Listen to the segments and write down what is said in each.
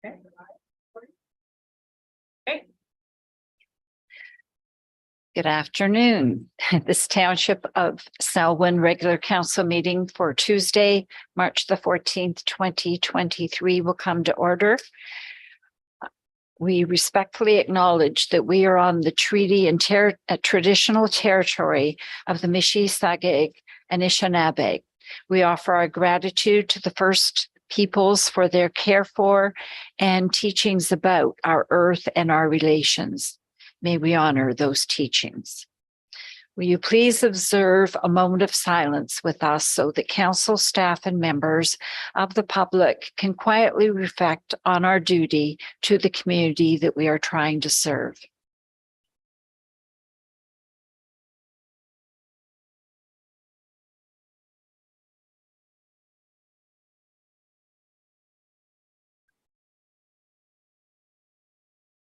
Okay. Okay. Good afternoon. This Township of Selwyn regular council meeting for Tuesday, March the 14th, 2023 will come to order. We respectfully acknowledge that we are on the treaty and traditional territory of the Mississauga and Anishinaabe. We offer our gratitude to the First Peoples for their care for and teachings about our earth and our relations. May we honor those teachings. Will you please observe a moment of silence with us so that council staff and members of the public can quietly reflect on our duty to the community that we are trying to serve.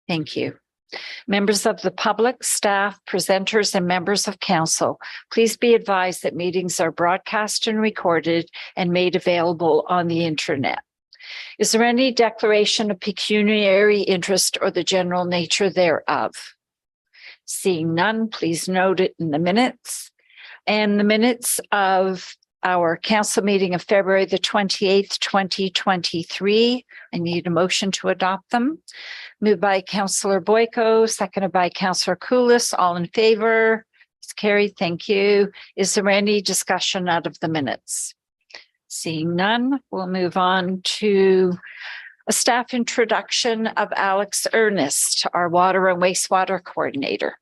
Thank you. Members of the public, staff, presenters, and members of council, please be advised that meetings are broadcast and recorded and made available on the internet. Is there any declaration of pecuniary interest or the general nature thereof? Seeing none, please note it in the minutes. And the minutes of our council meeting of February the 28th, 2023. I need a motion to adopt them. Moved by Councillor Boyko, seconded by Councillor Koulis. All in favor? It's carried. Thank you. Is there any discussion out of the minutes? Seeing none, we'll move on to a staff introduction of Alex Ernest, our water and wastewater coordinator.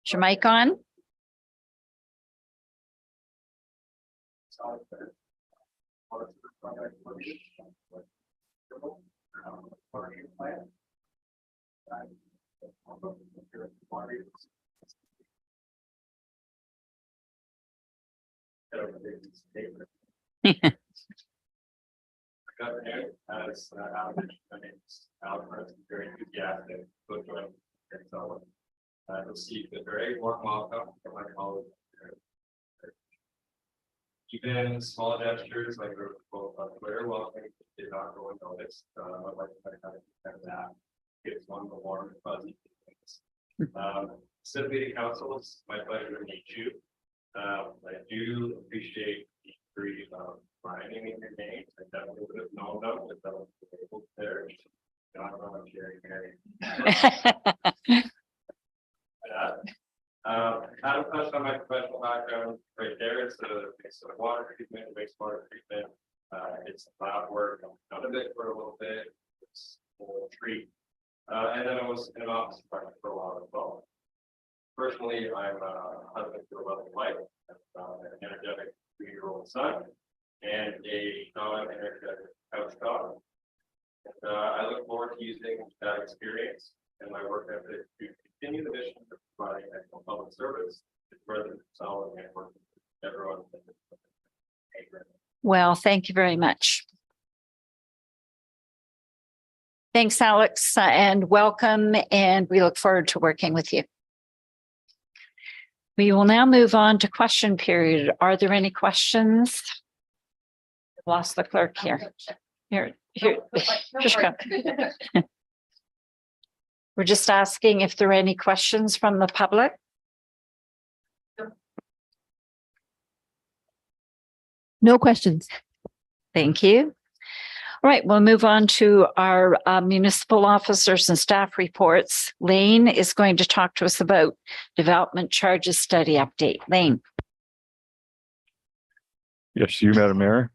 Is your mic on? As Alex, very enthusiastic, received a very warm welcome from my colleagues. Even small gestures like both Twitter welcome did not go unnoticed. I'd like to kind of that. Gives one the warm and fuzzy feelings. Simply to council, it's my pleasure to meet you. I do appreciate the degree of finding in your names. I definitely would have known them if I was able there. Not on Jerry Mary. Adam touched on my professional background right there. It's a water treatment, wastewater treatment. It's lab work. I've done a bit for a little bit. It's a little treat. And then I was in an office department for a while as well. Personally, I'm a husband to a loving wife, an energetic 3-year-old son, and a non-energetic couch dog. And I look forward to using that experience and my work ethic to continue the mission of providing excellent public service to further solid and working with everyone. Well, thank you very much. Thanks, Alex, and welcome, and we look forward to working with you. We will now move on to question period. Are there any questions? I've lost the clerk here. Here, just come. We're just asking if there are any questions from the public. No questions. Thank you. All right, we'll move on to our municipal officers and staff reports. Lane is going to talk to us about development charges study update. Lane. Yes, you, Madam Mayor.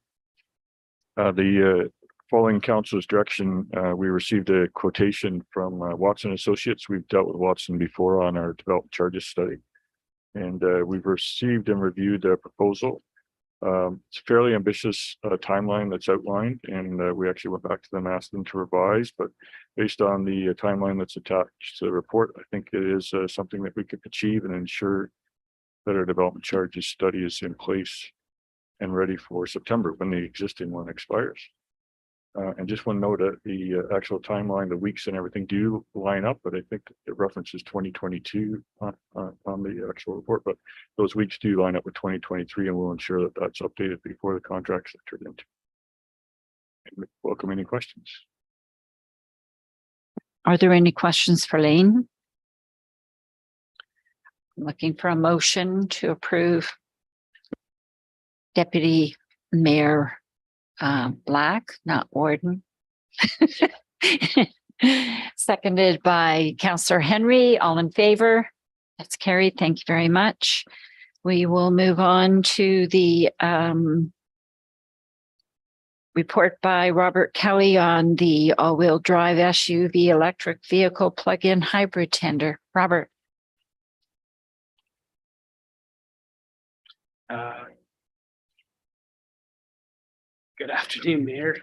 Following council's direction, we received a quotation from Watson Associates. We've dealt with Watson before on our development charges study, and we've received and reviewed the proposal. It's a fairly ambitious timeline that's outlined, and we actually went back to them, asked them to revise, but based on the timeline that's attached to the report, I think it is something that we could achieve and ensure that our development charges study is in place and ready for September when the existing one expires. And just one note that the actual timeline, the weeks and everything do line up, but I think it references 2022 on the actual report, but those weeks do line up with 2023, and we'll ensure that that's updated before the contracts are turned into. And welcome any questions. Are there any questions for Lane? Looking for a motion to approve Deputy Mayor Black, not Warden. Seconded by Councillor Henry. All in favor? That's carried. Thank you very much. We will move on to the report by Robert Kelly on the all-wheel drive SUV electric vehicle plug-in hybrid tender. Robert. Good afternoon, Mayor.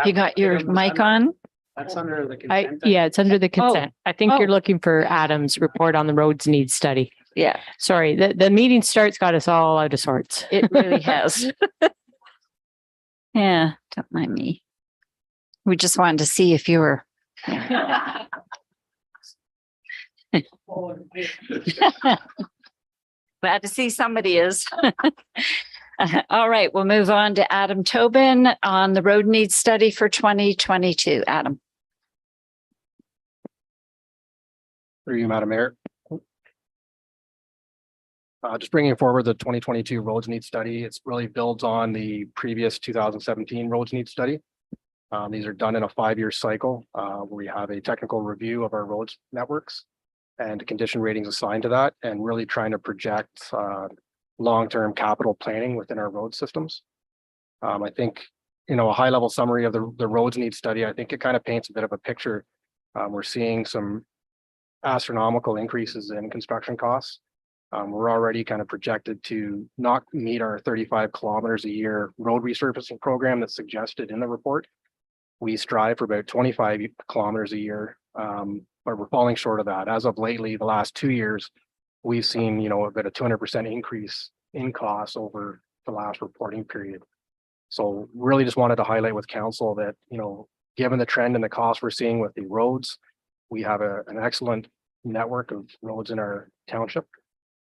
You got your mic on? That's under the consent. Yeah, it's under the consent. I think Oh. you're looking for Adam's report on the roads needs study. Yeah, Sorry, the meeting start's got us all out of sorts. it really has. Yeah, don't mind me. We just wanted to see if you were. Glad to see somebody is. All right, we'll move on to Adam Tobin on the road needs study for 2022. Adam. Through you, Madam Mayor. Just bringing forward the 2022 roads needs study. It's really builds on the previous 2017 roads needs study. These are done in a 5-year cycle where we have a technical review of our roads networks and condition ratings assigned to that, and really trying to project long-term capital planning within our road systems. I think, you know, a high-level summary of the roads needs study, I think it kind of paints a bit of a picture. We're seeing some astronomical increases in construction costs. We're already kind of projected to not meet our 35 kilometers a year road resurfacing program that's suggested in the report. We strive for about 25 kilometers a year, but we're falling short of that. As of lately, the last 2 years, we've seen, you know, about a 200% increase in costs over the last reporting period. So really just wanted to highlight with council that, you know, given the trend and the costs we're seeing with the roads, we have an excellent network of roads in our township.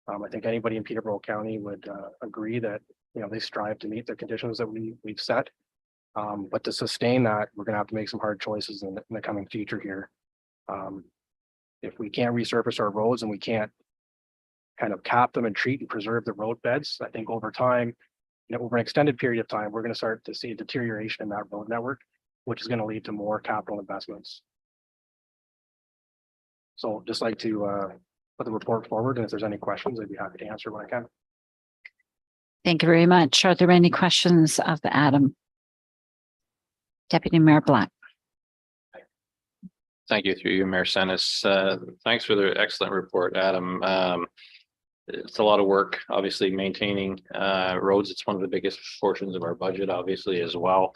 I think anybody in Peterborough County would agree that, you know, they strive to meet the conditions that we've set. But to sustain that, we're going to have to make some hard choices in the coming future here. If we can't resurface our roads and we can't kind of cap them and treat and preserve the road beds, I think over time, you know, over an extended period of time, we're going to start to see a deterioration in that road network, which is going to lead to more capital investments. So just like to put the report forward, and if there's any questions, I'd be happy to answer when I can. Thank you very much. Are there any questions of Adam? Deputy Mayor Black. Thank you through you, Mayor Sennis. Thanks for the excellent report, Adam. It's a lot of work, obviously maintaining roads. It's one of the biggest portions of our budget, obviously, as well.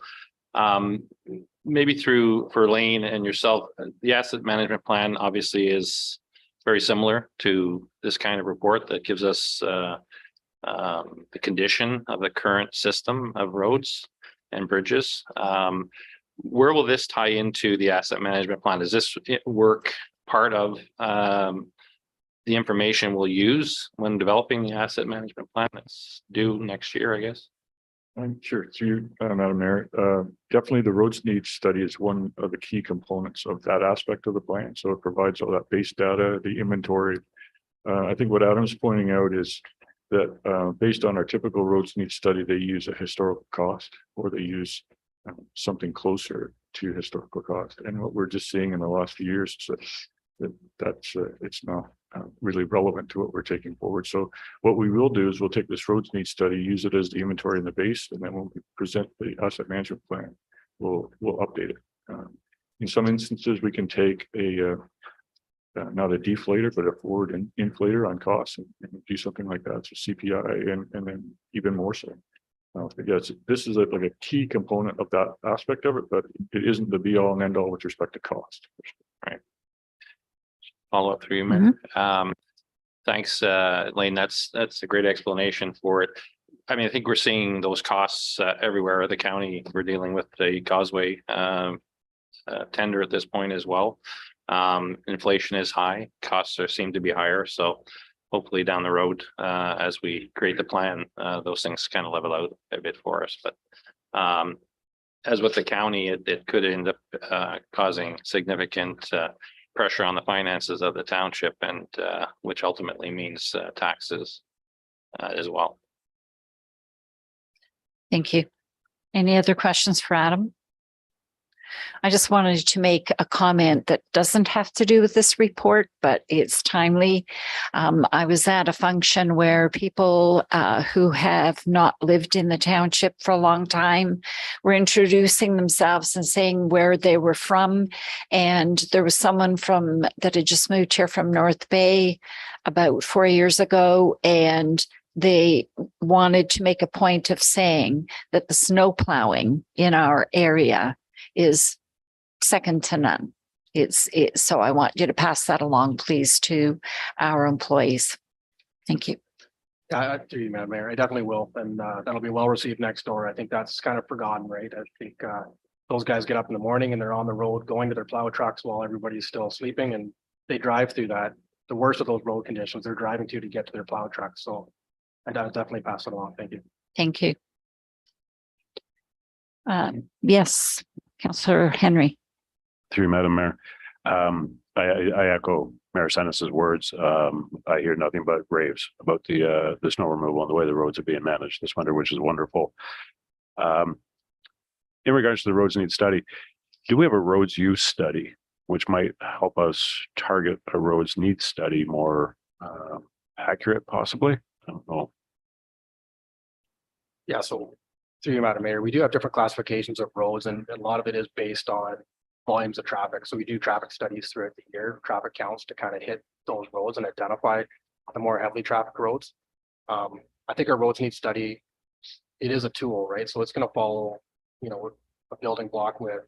Maybe for Lane and yourself, the asset management plan obviously is very similar to this kind of report that gives us the condition of the current system of roads and bridges. Where will this tie into the asset management plan? Does this work part of the information we'll use when developing the asset management plan that's due next year, I guess? I'm sure through Madam Mayor, definitely the roads needs study is one of the key components of that aspect of the plan. So it provides all that base data, the inventory. I think what Adam's pointing out is that based on our typical roads needs study, they use a historical cost, or they use something closer to historical cost. And what we're just seeing in the last few years is that it's not really relevant to what we're taking forward. So what we will do is we'll take this roads needs study, use it as the inventory in the base, and then when we present the asset management plan, we'll update it. In some instances, we can take not a deflator, but a forward inflator on costs and do something like that. So CPI and then even more so. Yes, this is like a key component of that aspect of it, but it isn't the be all and end all with respect to cost. Right. Follow up through you, Mayor. Thanks, Lane. That's a great explanation for it. I mean, I think we're seeing those costs everywhere. The county, we're dealing with the Causeway tender at this point as well. Inflation is high, costs seem to be higher, so hopefully down the road, as we create the plan, those things kind of level out a bit for us, but as with the county, it could end up causing significant pressure on the finances of the township, and which ultimately means taxes as well. Thank you. Any other questions for Adam? I just wanted to make a comment that doesn't have to do with this report, but it's timely. I was at a function where people who have not lived in the township for a long time were introducing themselves and saying where they were from. And there was someone that had just moved here from North Bay about 4 years ago, and they wanted to make a point of saying that the snow plowing in our area is second to none. So I want you to pass that along, please, to our employees. Thank you. Through you, Madam Mayor, I definitely will, and that'll be well received next door. I think that's kind of forgotten, right? I think those guys get up in the morning and they're on the road going to their plow trucks while everybody's still sleeping, and they drive through that. The worst of those road conditions they're driving to get to their plow trucks. So I definitely pass it along. Thank you. Thank you. Yes, Councillor Henry. Through Madam Mayor. I echo Mayor Senes's words. I hear nothing but raves about the snow removal and the way the roads are being managed this winter, which is wonderful. In regards to the roads need study, do we have a roads use study, which might help us target a roads need study more accurate, possibly? I don't know. Yeah, so through you, Madam Mayor, we do have different classifications of roads, and a lot of it is based on volumes of traffic. So we do traffic studies throughout the year, traffic counts to kind of hit those roads and identify the more heavily trafficked roads. I think our roads need study. It is a tool, right? So it's going to follow, a building block with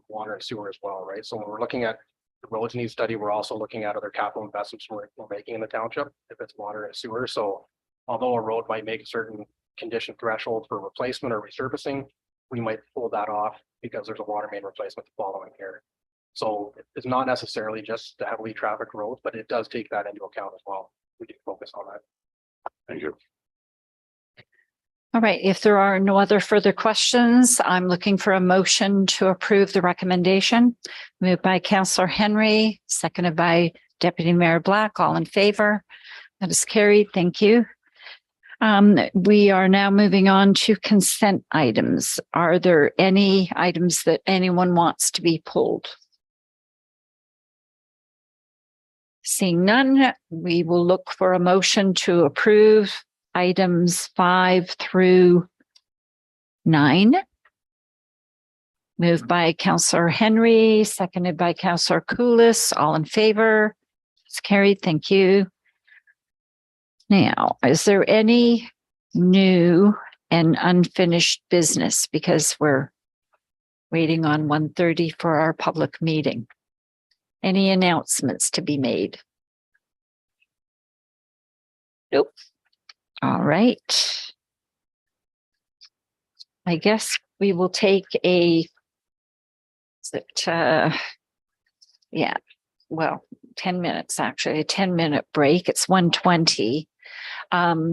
water and sewer as well, right? So when we're looking at the roads need study, we're also looking at other capital investments we're making in the township, if it's water and sewer. So although a road might make a certain condition threshold for replacement or resurfacing, we might pull that off because there's a water main replacement following here. So it's not necessarily just the heavily trafficked roads, but it does take that into account as well. We do focus on that. Thank you. All right. If there are no other further questions, I'm looking for a motion to approve the recommendation. Moved by Councillor Henry, seconded by Deputy Mayor Black. All in favor? That is carried. Thank you. We are now moving on to consent items. Are there any items that anyone wants to be pulled? Seeing none, we will look for a motion to approve items 5 through 9. Moved by Councillor Henry, seconded by Councillor Koulis. All in favor? It's carried. Thank you. Now, is there any new and unfinished business? Because we're waiting on 1:30 for our public meeting. Any announcements to be made? Nope. All right. I guess we will take a 10 minutes, actually, a 10-minute break. It's 1:20.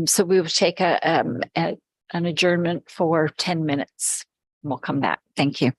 So we will take an adjournment for 10 minutes. We'll come back. Thank you.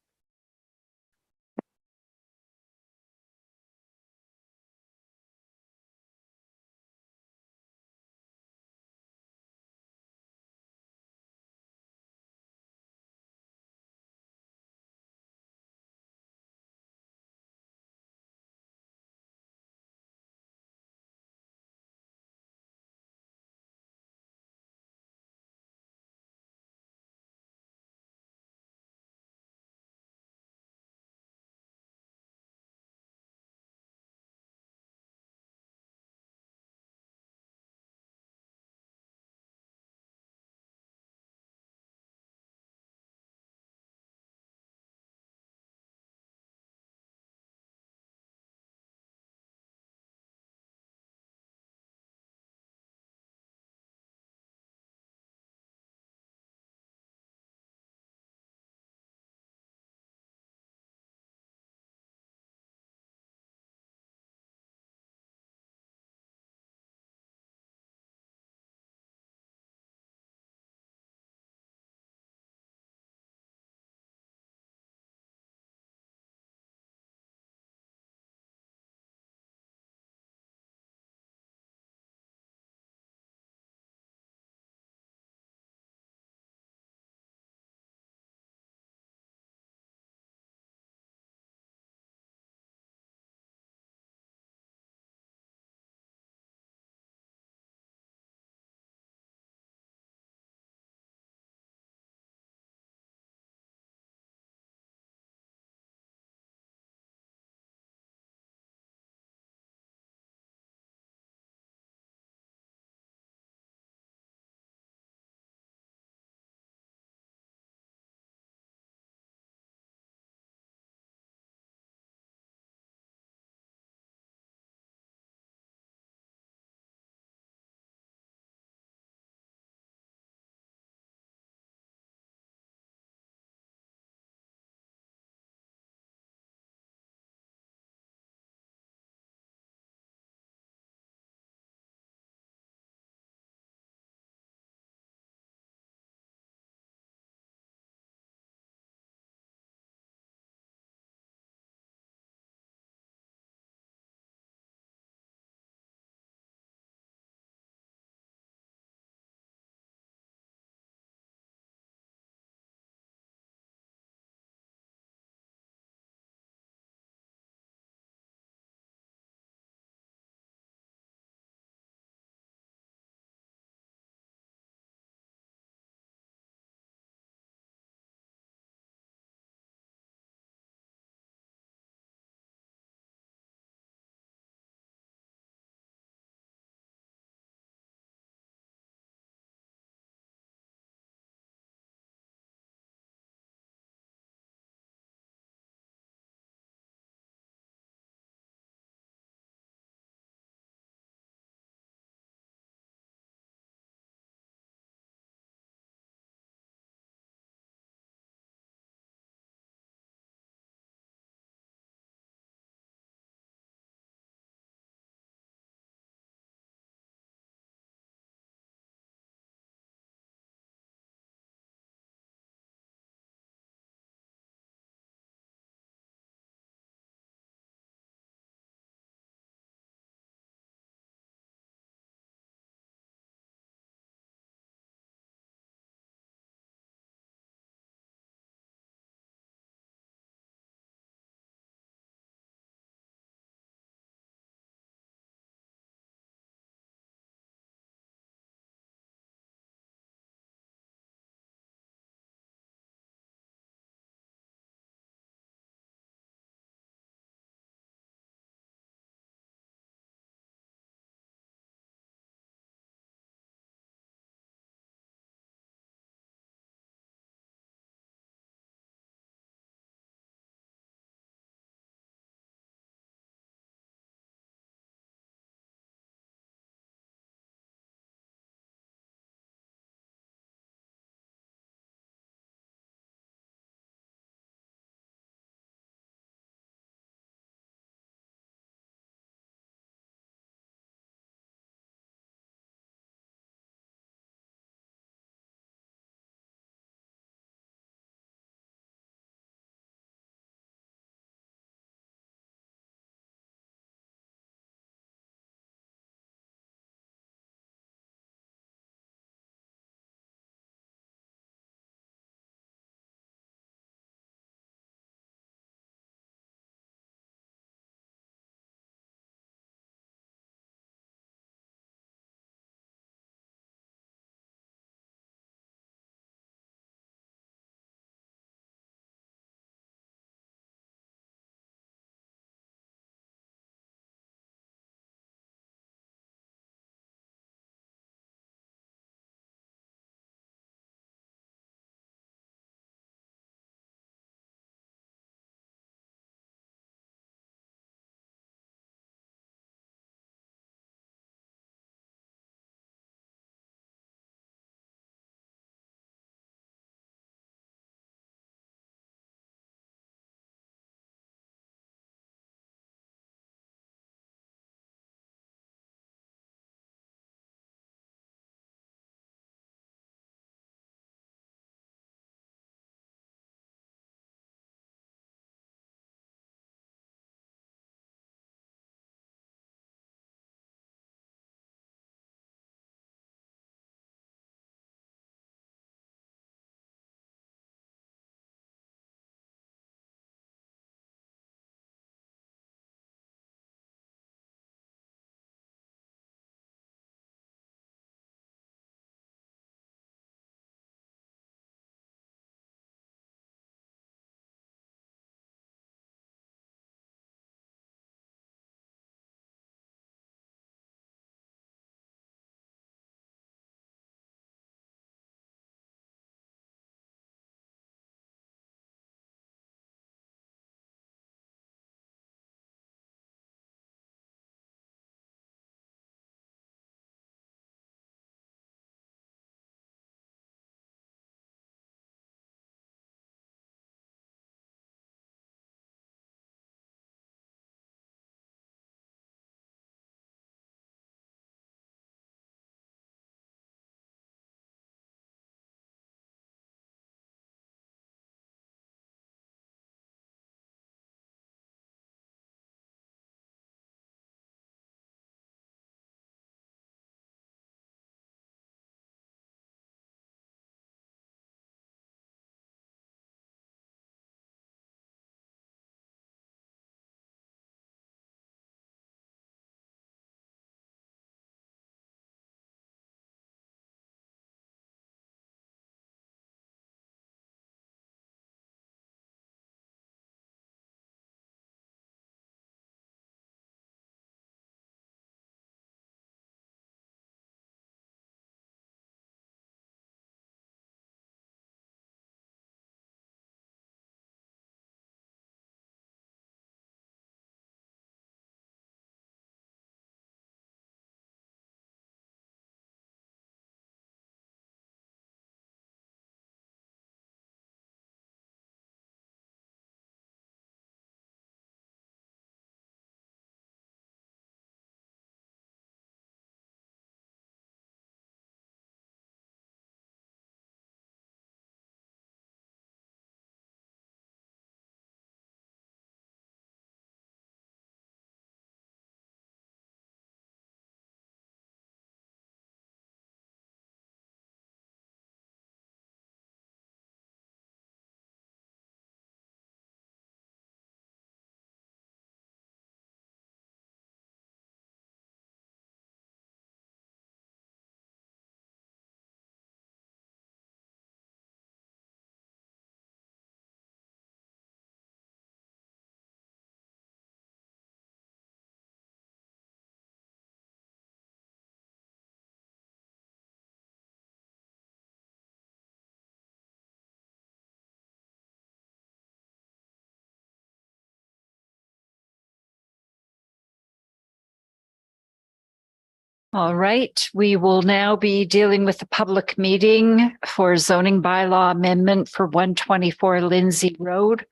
All right, we will now be dealing with the public meeting for zoning bylaw amendment for 124 Lindsay Road,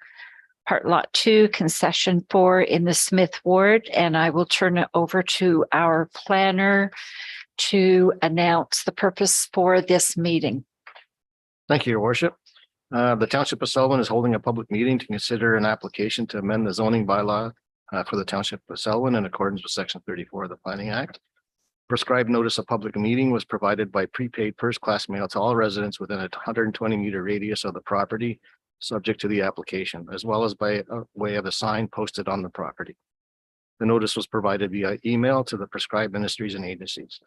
Part Lot 2, Concession 4 in the Smith Ward, and I will turn it over to our planner to announce the purpose for this meeting. Thank you, Your Worship. The Township of Selwyn is holding a public meeting to consider an application to amend the zoning bylaw for the Township of Selwyn in accordance with Section 34 of the Planning Act. Prescribed notice of public meeting was provided by prepaid first-class mail to all residents within a 120-meter radius of the property, subject to the application, as well as by way of a sign posted on the property. The notice was provided via email to the prescribed ministries and agencies.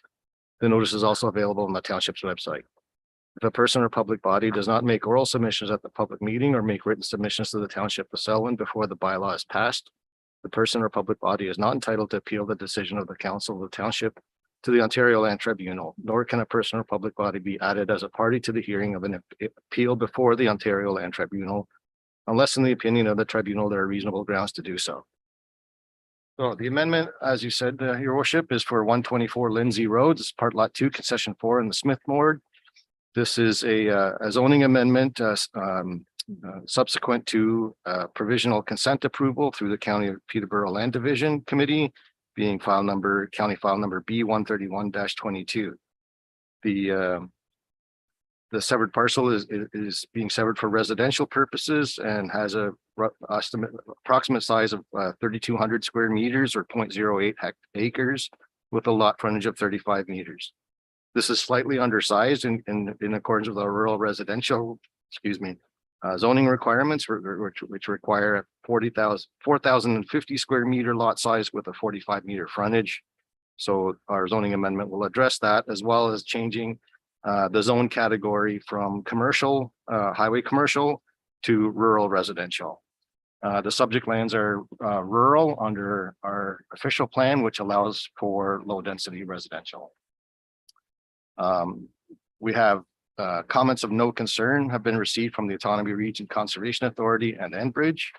The notice is also available on the Township's website. If a person or public body does not make oral submissions at the public meeting or make written submissions to the Township of Selwyn before the bylaw is passed, the person or public body is not entitled to appeal the decision of the Council of the Township to the Ontario Land Tribunal, nor can a person or public body be added as a party to the hearing of an appeal before the Ontario Land Tribunal, unless in the opinion of the tribunal, there are reasonable grounds to do so. So the amendment, as you said, Your Worship, is for 124 Lindsay Road. It's Part Lot 2, Concession 4 in the Smith Ward. This is a zoning amendment subsequent to provisional consent approval through the County of Peterborough Land Division Committee, being county file number B 131-22. The severed parcel is being severed for residential purposes and has a approximate size of 3,200 square meters or 0.08 acres with a lot frontage of 35 meters. This is slightly undersized in accordance with our rural residential, zoning requirements, which require a 4,050 square meter lot size with a 45-meter frontage. So our zoning amendment will address that, as well as changing the zone category from commercial, highway commercial to rural residential. The subject lands are rural under our official plan, which allows for low density residential. We have comments of no concern have been received from the Autonomy Region Conservation Authority and Enbridge.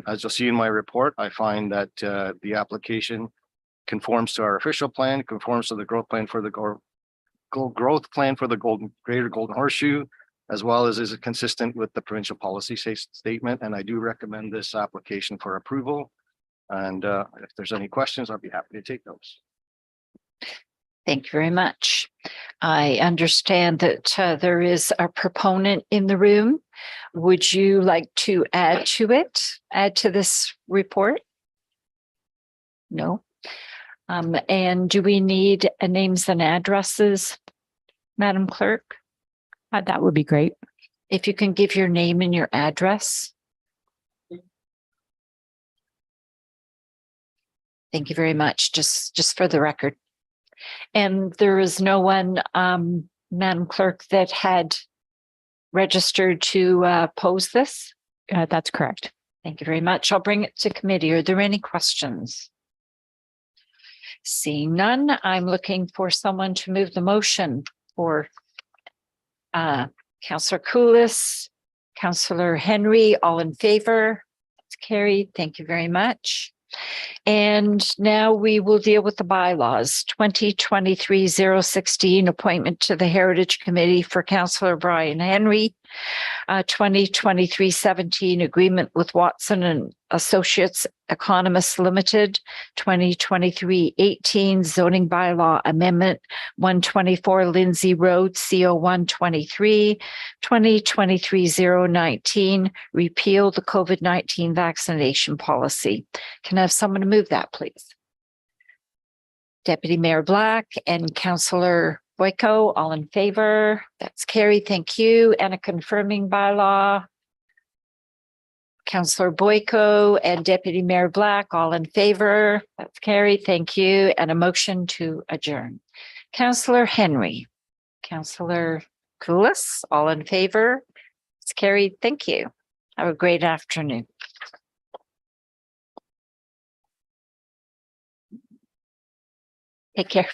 As you'll see in my report, I find that the application conforms to our official plan, conforms to the growth plan for the Greater Golden Horseshoe, as well as is consistent with the provincial policy statement. And I do recommend this application for approval. And if there's any questions, I'll be happy to take those. Thank you very much. I understand that there is a proponent in the room. Would you like to add to this report? No. And do we need names and addresses, Madam Clerk? That would be great. If you can give your name and your address. Thank you very much. Just for the record. And there is no one, Madam Clerk, that had registered to pose this? That's correct. Thank you very much. I'll bring it to committee. Are there any questions? Seeing none, I'm looking for someone to move the motion for Councillor Koulis, Councillor Henry, all in favor. It's carried. Thank you very much. And now we will deal with the bylaws. 2023-016, appointment to the Heritage Committee for Councillor Brian Henry. 2023-17, agreement with Watson and Associates Economists Limited. 2023-18, zoning bylaw amendment 124 Lindsay Road, CO 123. 2023-019, repeal the COVID-19 vaccination policy. Can I have someone to move that, please? Deputy Mayor Black and Councillor Boyko, all in favor. That's carried. Thank you. And a confirming bylaw. Councillor Boyko and Deputy Mayor Black, all in favor. That's carried. Thank you. And a motion to adjourn. Councillor Henry, Councillor Koulis, all in favor. It's carried. Thank you. Have a great afternoon. Take care.